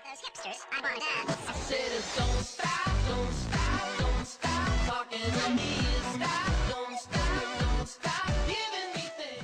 those hipsters. I said don't stop, don't stop, don't stop talking to me. Don't stop giving me things.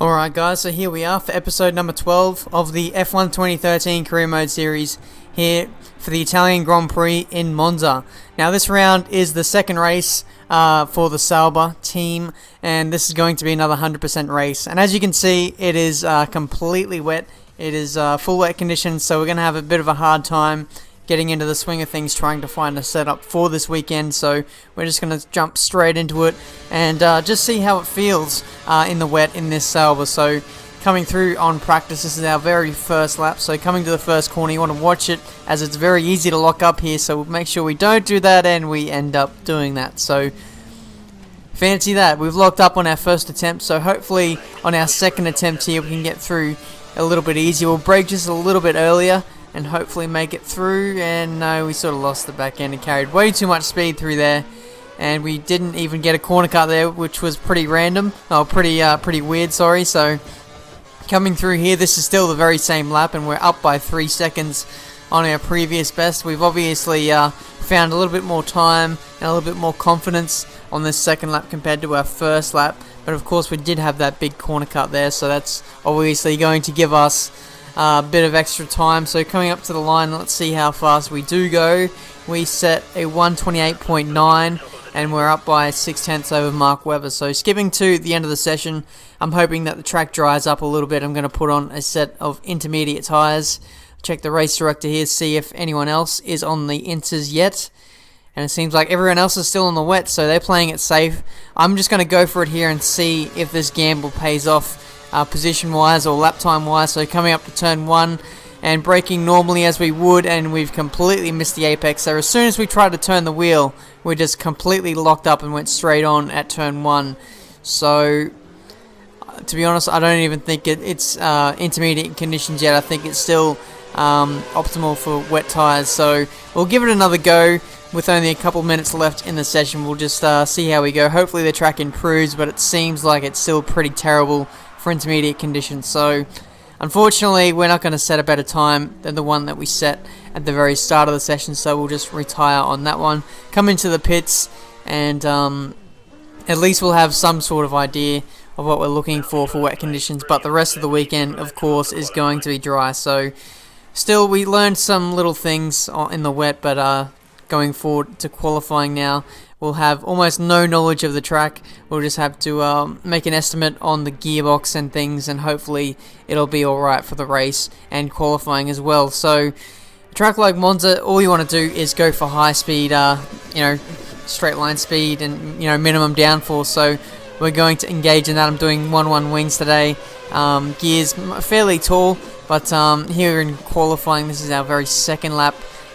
Alright guys, so here we are for episode number 12 of the F1 2013 Career Mode Series here for the Italian Grand Prix in Monza. Now this round is the second race for the Sauber team, and this is going to be another 100% race. And as you can see, it is completely wet. It is full wet conditions, so we're going to have a bit of a hard time getting into the swing of things, trying to find a setup for this weekend. So we're just going to jump straight into it and just see how it feels in the wet in this Sauber. So coming through on practice, this is our very first lap. So coming to the first corner, you want to watch it as it's very easy to lock up here. So we'll make sure we don't do that and we end up doing that. So fancy that. We've locked up on our first attempt. So hopefully on our second attempt here, we can get through a little bit easier. We'll brake just a little bit earlier and hopefully make it through. And no, we sort of lost the back end and carried way too much speed through there, and we didn't even get a corner cut there, which was pretty random. Pretty weird, sorry. So coming through here, this is still the very same lap, and we're up by 3 seconds on our previous best. We've obviously found a little bit more time and a little bit more confidence on this second lap compared to our first lap. But of course we did have that big corner cut there, so that's obviously going to give us a bit of extra time. So coming up to the line, let's see how fast we do go. We set a 128.9 and we're up by 0.6 over Mark Webber. So skipping to the end of the session, I'm hoping that the track dries up a little bit. I'm going to put on a set of intermediate tyres. Check the race director here, see if anyone else is on the inters yet. And it seems like everyone else is still on the wet, so they're playing it safe. I'm just going to go for it here and see if this gamble pays off position-wise or lap time-wise. So coming up to turn 1 and braking normally as we would, and we've completely missed the apex. So as soon as we tried to turn the wheel, we're just completely locked up and went straight on at turn 1. So to be honest, I don't even think it's intermediate conditions yet. I think it's still optimal for wet tyres. So we'll give it another go. With only a couple minutes left in the session, we'll just see how we go. Hopefully the track improves, but it seems like it's still pretty terrible for intermediate conditions. So unfortunately, we're not going to set a better time than the one that we set at the very start of the session, so we'll just retire on that one. Come into the pits, and at least we'll have some sort of idea of what we're looking for wet conditions. But the rest of the weekend, of course, is going to be dry. So still, we learned some little things in the wet, but going forward to qualifying now, we'll have almost no knowledge of the track. We'll just have to make an estimate on the gearbox and things, and hopefully it'll be alright for the race and qualifying as well. So a track like Monza, all you want to do is go for high speed, straight line speed and minimum downforce. So we're going to engage in that. I'm doing 1-1 wings today. Gears fairly tall, but here in qualifying, this is our very second lap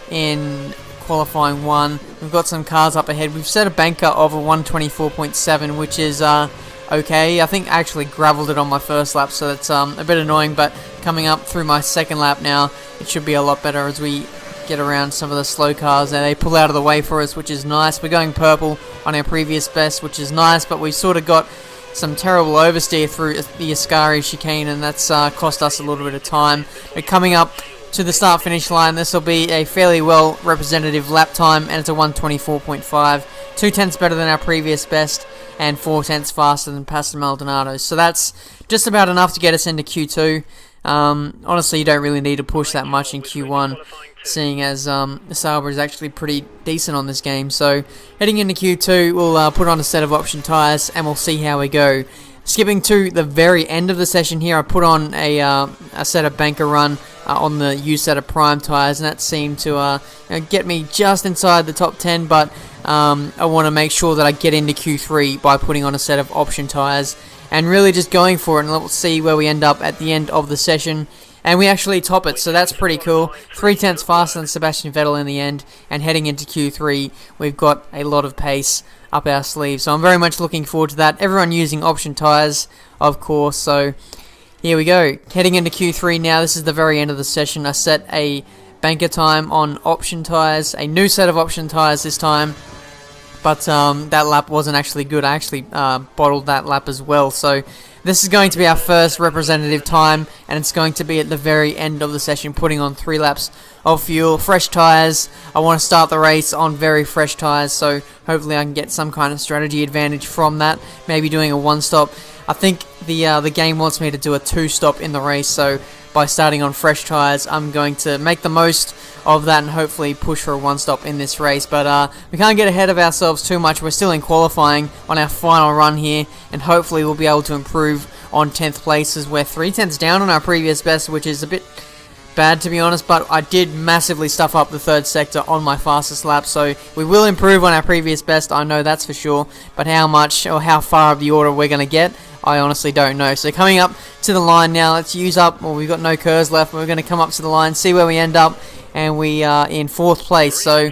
in qualifying 1. We've got some cars up ahead. We've set a banker of a 124.7, which is okay. I think I actually gravelled it on my first lap, so that's a bit annoying, but coming up through my second lap now, it should be a lot better as we get around some of the slow cars and they pull out of the way for us, which is nice. We're going purple on our previous best, which is nice, but we sort of got some terrible oversteer through the Ascari chicane, and that's cost us a little bit of time. But coming up to the start-finish line, this will be a fairly well representative lap time, and it's a 124.5, 0.2 better than our previous best, and 0.4 faster than Pastor Maldonado. So that's just about enough to get us into Q2. Honestly, you don't really need to push that much in Q1, seeing as the Sauber is actually pretty decent on this game. So heading into Q2, we'll put on a set of option tyres, and we'll see how we go. Skipping to the very end of the session here, I put on a set of banker run on the used set of prime tyres, and that seemed to get me just inside the top 10, but I want to make sure that I get into Q3 by putting on a set of option tyres and really just going for it, and let's see where we end up at the end of the session. And we actually top it, so that's pretty cool. 0.3 faster than Sebastian Vettel in the end, and heading into Q3, we've got a lot of pace up our sleeve. So I'm very much looking forward to that. Everyone using option tyres, of course, so here we go. Heading into Q3 now, this is the very end of the session. I set a banker time on option tyres, a new set of option tyres this time, but that lap wasn't actually good. I actually bottled that lap as well, so This is going to be our first representative time, and it's going to be at the very end of the session, putting on 3 laps of fuel, fresh tyres. I want to start the race on very fresh tyres, so hopefully I can get some kind of strategy advantage from that, maybe doing a 1-stop. I think the game wants me to do a 2-stop in the race, so by starting on fresh tyres, I'm going to make the most of that and hopefully push for a 1-stop in this race. But we can't get ahead of ourselves too much. We're still in qualifying on our final run here, and hopefully we'll be able to improve on 10th place, as we're 3/10 down on our previous best, which is a bit bad to be honest, but I did massively stuff up the 3rd sector on my fastest lap, so we will improve on our previous best, I know that's for sure, but how much or how far of the order we're going to get, I honestly don't know. So coming up to the line now, let's use up, well, we've got no curves left, we're going to come up to the line, see where we end up, and we are in 4th place, so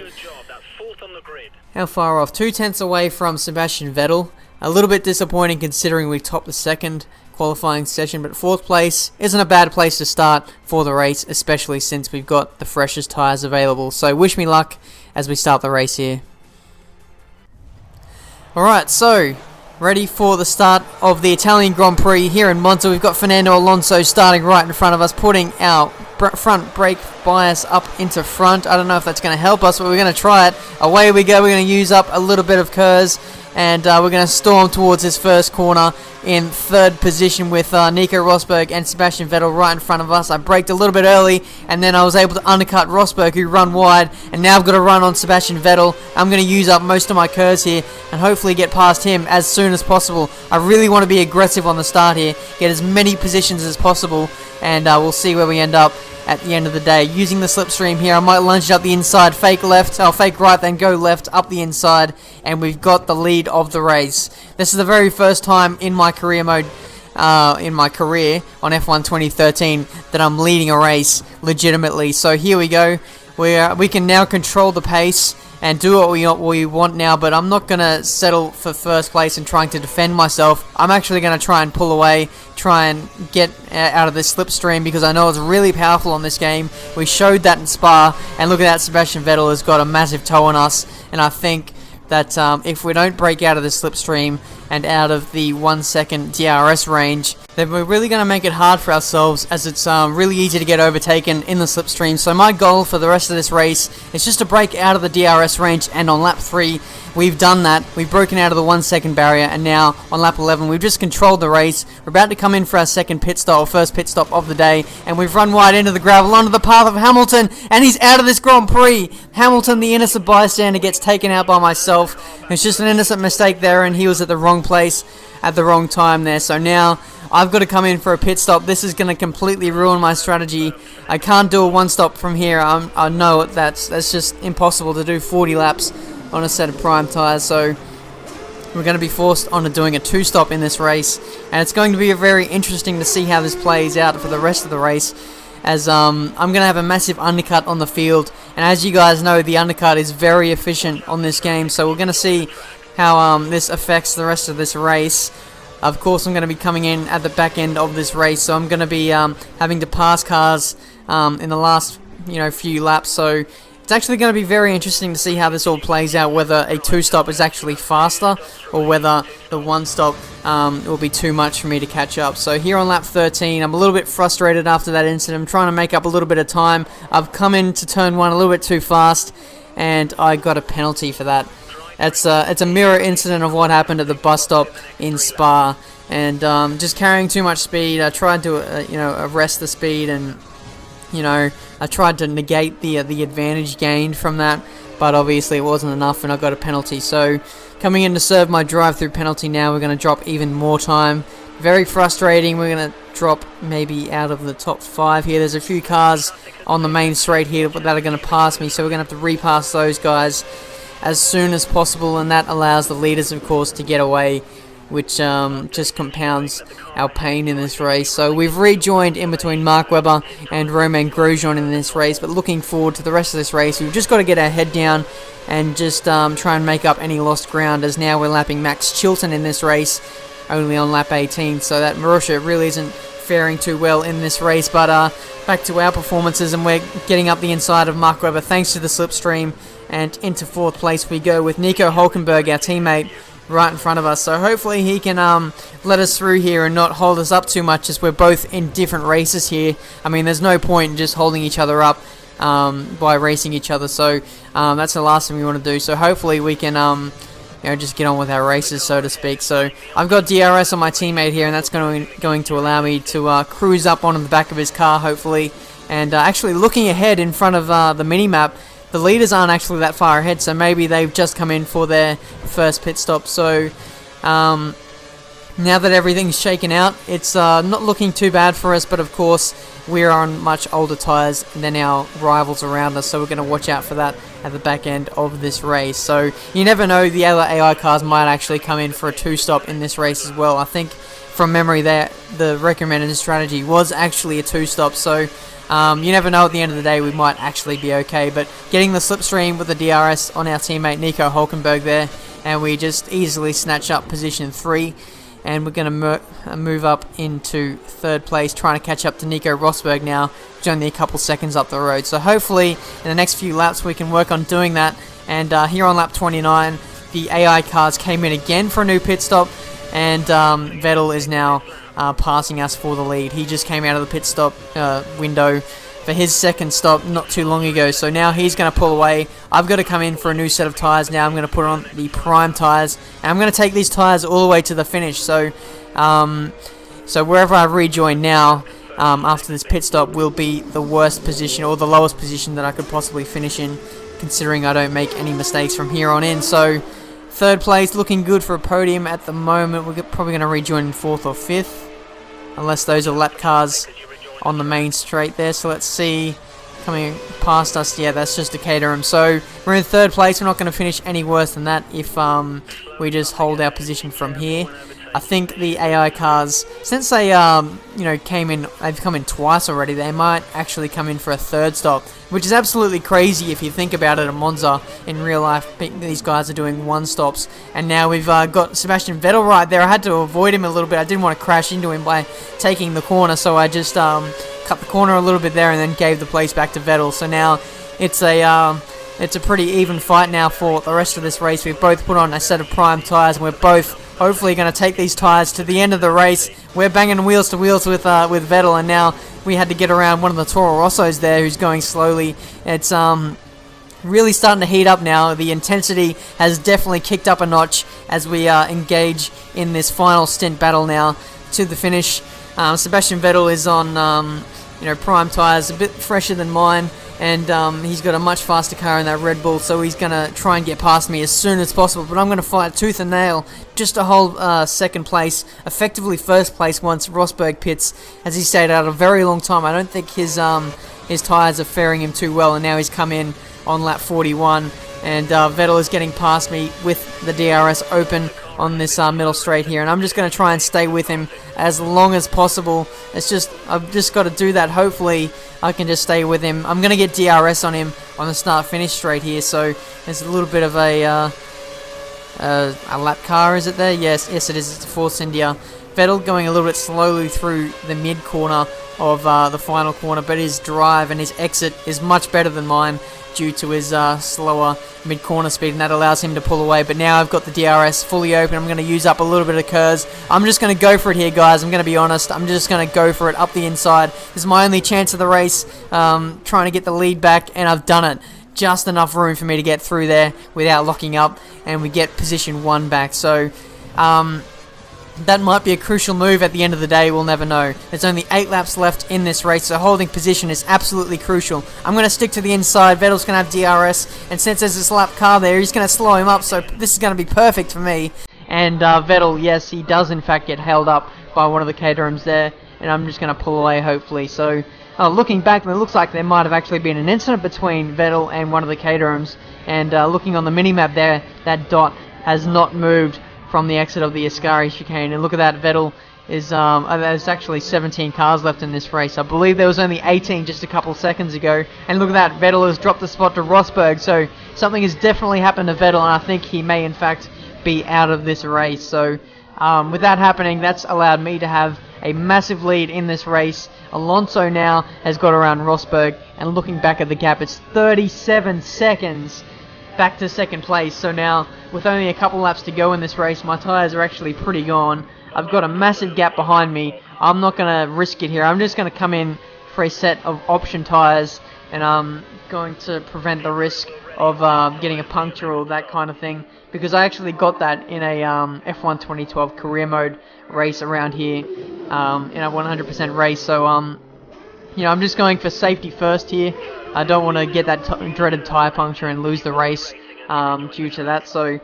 how far off? 2/10 away from Sebastian Vettel. A little bit disappointing considering we topped the 2nd qualifying session, but 4th place isn't a bad place to start for the race, especially since we've got the freshest tyres available. So wish me luck as we start the race here. Alright, so ready for the start of the Italian Grand Prix here in Monza. We've got Fernando Alonso starting right in front of us, putting our front brake bias up into front. I don't know if that's going to help us, but we're going to try it. Away we go. We're going to use up a little bit of curves, and we're going to storm towards this first corner in 3rd position with Nico Rosberg and Sebastian Vettel right in front of us. I braked a little bit early, and then I was able to undercut Rosberg, who run wide, and now I've got to run on Sebastian Vettel. I'm going to use up most of my curves here and hopefully get past him as soon as possible. I really want to be aggressive on the start here, get as many positions as possible, and we'll see where we end up at the end of the day. Using the slipstream here, I might lunge it up the inside, fake left, fake right, then go left up the inside, and we've got the lead of the race. This is the very first time in my career mode, in my career on F1 2013, that I'm leading a race legitimately. So here we go. We can now control the pace and do what we want now, but I'm not going to settle for 1st place and trying to defend myself. I'm actually going to try and pull away, try and get out of this slipstream, because I know it's really powerful on this game. We showed that in Spa, and look at that, Sebastian Vettel has got a massive toe on us, and I think that if we don't break out of the slipstream and out of the 1-second DRS range, then we're really going to make it hard for ourselves, as it's really easy to get overtaken in the slipstream. So my goal for the rest of this race is just to break out of the DRS range, and on lap 3 we've done that. We've broken out of the 1-second barrier, and now on lap 11 we've just controlled the race. We're about to come in for our 2nd pit stop, or 1st pit stop of the day, and we've run wide into the gravel onto the path of Hamilton, and he's out of this Grand Prix. Hamilton, the innocent bystander, gets taken out by myself. It's just an innocent mistake there, and he was at the wrong place at the wrong time there. So now I've got to come in for a pit stop. This is going to completely ruin my strategy. I can't do a 1-stop from here. I know that's just impossible to do 40 laps on a set of prime tyres. So we're going to be forced onto doing a 2-stop in this race, and it's going to be very interesting to see how this plays out for the rest of the race, as I'm going to have a massive undercut on the field, and as you guys know, the undercut is very efficient on this game, so we're going to see how this affects the rest of this race. Of course, I'm going to be coming in at the back end of this race, so I'm going to be having to pass cars in the last few laps, so it's actually going to be very interesting to see how this all plays out, whether a 2-stop is actually faster or whether the 1-stop will be too much for me to catch up. So here on lap 13, I'm a little bit frustrated after that incident. I'm trying to make up a little bit of time. I've come into turn 1 a little bit too fast, and I got a penalty for that. It's a mirror incident of what happened at the bus stop in Spa, and just carrying too much speed. I tried to arrest the speed, and I tried to negate the advantage gained from that, but obviously it wasn't enough, and I got a penalty. So coming in to serve my drive-through penalty now, we're going to drop even more time. Very frustrating. We're going to drop maybe out of the top 5 here. There's a few cars on the main straight here that are going to pass me, so we're going to have to repass those guys as soon as possible, and that allows the leaders, of course, to get away, which just compounds our pain in this race. So we've rejoined in between Mark Webber and Romain Grosjean in this race, but looking forward to the rest of this race. We've just got to get our head down and just try and make up any lost ground, as now we're lapping Max Chilton in this race, only on lap 18, so that Marussia really isn't faring too well in this race. But back to our performances, and we're getting up the inside of Mark Webber thanks to the slipstream, and into 4th place we go with Nico Hulkenberg, our teammate, right in front of us. So hopefully he can let us through here and not hold us up too much, as we're both in different races here. I mean, there's no point in just holding each other up by racing each other. So that's the last thing we want to do. So hopefully we can just get on with our races, so to speak. So I've got DRS on my teammate here, and that's going to allow me to cruise up onto the back of his car, hopefully. And actually looking ahead in front of the mini-map, the leaders aren't actually that far ahead, so maybe they've just come in for their first pit stop. So now that everything's shaken out, it's not looking too bad for us, but of course we're on much older tyres than our rivals around us, so we're going to watch out for that at the back end of this race. So you never know, the other AI cars might actually come in for a two-stop in this race as well. I think from memory there, the recommended strategy was actually a two-stop, so you never know, at the end of the day we might actually be okay. But getting the slipstream with the DRS on our teammate Nico Hulkenberg there, and we just easily snatch up position 3, and we're going to move up into 3rd place, trying to catch up to Nico Rosberg now, which is only a couple seconds up the road. So hopefully in the next few laps we can work on doing that. And here on lap 29, the AI cars came in again for a new pit stop, and Vettel is now passing us for the lead. He just came out of the pit stop window for his second stop not too long ago, so now he's going to pull away. I've got to come in for a new set of tyres now. I'm going to put on the prime tyres, and I'm going to take these tyres all the way to the finish. So so wherever I rejoin now after this pit stop will be the worst position, or the lowest position that I could possibly finish in, considering I don't make any mistakes from here on in. So 3rd place, looking good for a podium at the moment. We're probably going to rejoin in 4th or 5th, unless those are lap cars on the main straight there. So let's see, coming past us, yeah, that's just a Caterham. So we're in 3rd place. We're not going to finish any worse than that if we just hold our position from here. I think the AI cars, since they they've come in twice already, they might actually come in for a 3rd stop, which is absolutely crazy if you think about it. At Monza, in real life, these guys are doing 1 stops, and now we've got Sebastian Vettel right there. I had to avoid him a little bit. I didn't want to crash into him by taking the corner, so I just cut the corner a little bit there and then gave the place back to Vettel. So now it's a pretty even fight now for the rest of this race. We've both put on a set of prime tyres, and we're both hopefully going to take these tyres to the end of the race. We're banging wheels to wheels with Vettel, and now we had to get around one of the Toro Rossos there who's going slowly. It's really starting to heat up now. The intensity has definitely kicked up a notch as we engage in this final stint battle now to the finish. Sebastian Vettel is on prime tyres, a bit fresher than mine, and he's got a much faster car in that Red Bull, so he's going to try and get past me as soon as possible. But I'm going to fight tooth and nail just to hold 2nd place, effectively 1st place once Rosberg pits, as he stayed out a very long time. I don't think his tyres are faring him too well, and now he's come in on lap 41, and Vettel is getting past me with the DRS open on this middle straight here, and I'm just going to try and stay with him as long as possible. I've just got to do that. Hopefully I can just stay with him. I'm going to get DRS on him on the start-finish straight here, so there's a little bit of a lap car, is it there? Yes it is. It's a Force India. Vettel going a little bit slowly through the mid-corner of the final corner, but his drive and his exit is much better than mine due to his slower mid-corner speed, and that allows him to pull away. But now I've got the DRS fully open. I'm going to use up a little bit of curves. I'm just going to go for it here, guys. I'm going to be honest. I'm just going to go for it up the inside. This is my only chance of the race, trying to get the lead back, and I've done it. Just enough room for me to get through there without locking up, and we get position 1 back. So that might be a crucial move at the end of the day. We'll never know. There's only 8 laps left in this race, so holding position is absolutely crucial. I'm going to stick to the inside. Vettel's going to have DRS, and since there's this lap car there, he's going to slow him up, so this is going to be perfect for me. And Vettel, yes, he does in fact get held up by one of the Caterhams there, and I'm just going to pull away hopefully. So looking back, it looks like there might have actually been an incident between Vettel and one of the Caterhams, and looking on the mini-map there, that dot has not moved from the exit of the Ascari chicane. And look at that, Vettel is there's actually 17 cars left in this race. I believe there was only 18 just a couple seconds ago. And look at that, Vettel has dropped the spot to Rosberg, so something has definitely happened to Vettel, and I think he may in fact be out of this race. So with that happening, that's allowed me to have a massive lead in this race. Alonso now has got around Rosberg, and looking back at the gap, it's 37 seconds back to second place. So now, with only a couple laps to go in this race, my tyres are actually pretty gone. I've got a massive gap behind me. I'm not going to risk it here. I'm just going to come in for a set of option tyres, and I'm going to prevent the risk of getting a puncture or that kind of thing, because I actually got that in a F1 2012 career mode race around here, in a 100% race. So you know, I'm just going for safety first here. I don't want to get that dreaded tyre puncture and lose the race due to that. So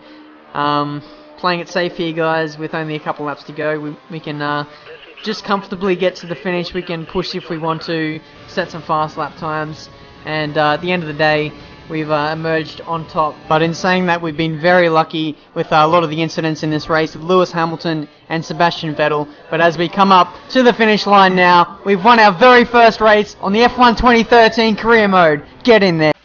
playing it safe here, guys, with only a couple laps to go. We can just comfortably get to the finish. We can push if we want to, set some fast lap times, and at the end of the day, we've emerged on top. But in saying that, we've been very lucky with a lot of the incidents in this race with Lewis Hamilton and Sebastian Vettel. But as we come up to the finish line now, we've won our very first race on the F1 2013 career mode. Get in there.